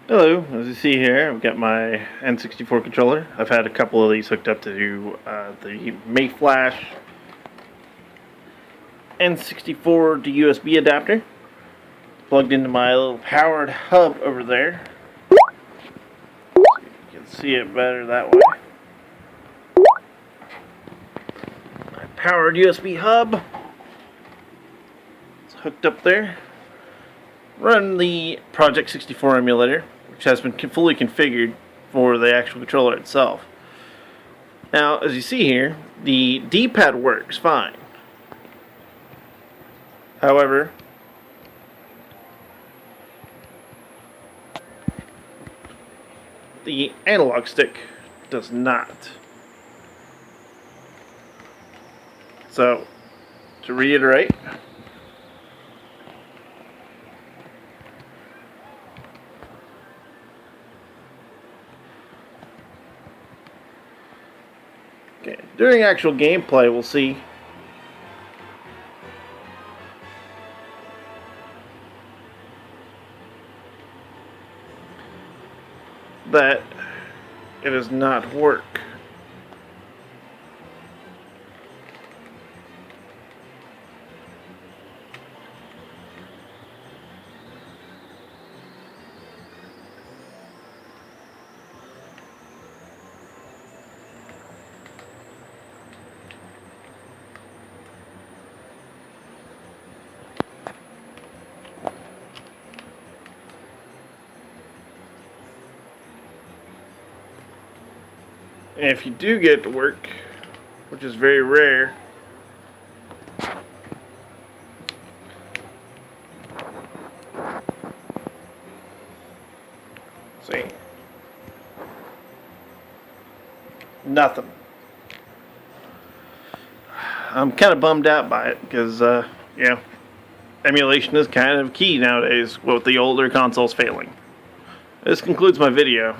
Hello, as you see here, I've got my n64 controller. I've had a couple of these hooked up to the mayflash n64 to USB adapter. Plugged into my little powered hub over there. So you can see it better that way. My powered USB hub. It's hooked up there. Run the Project 64 emulator, which has been fully configured for the actual controller itself. Now, as you see here, the D-pad works fine. However, the analog stick does not. So, to reiterate, okay, during actual gameplay, we'll see that it does not work. And if you do get it to work, which is very rare, see, nothing. I'm kind of bummed out by it because, yeah, emulation is kind of key nowadays with the older consoles failing. This concludes my video.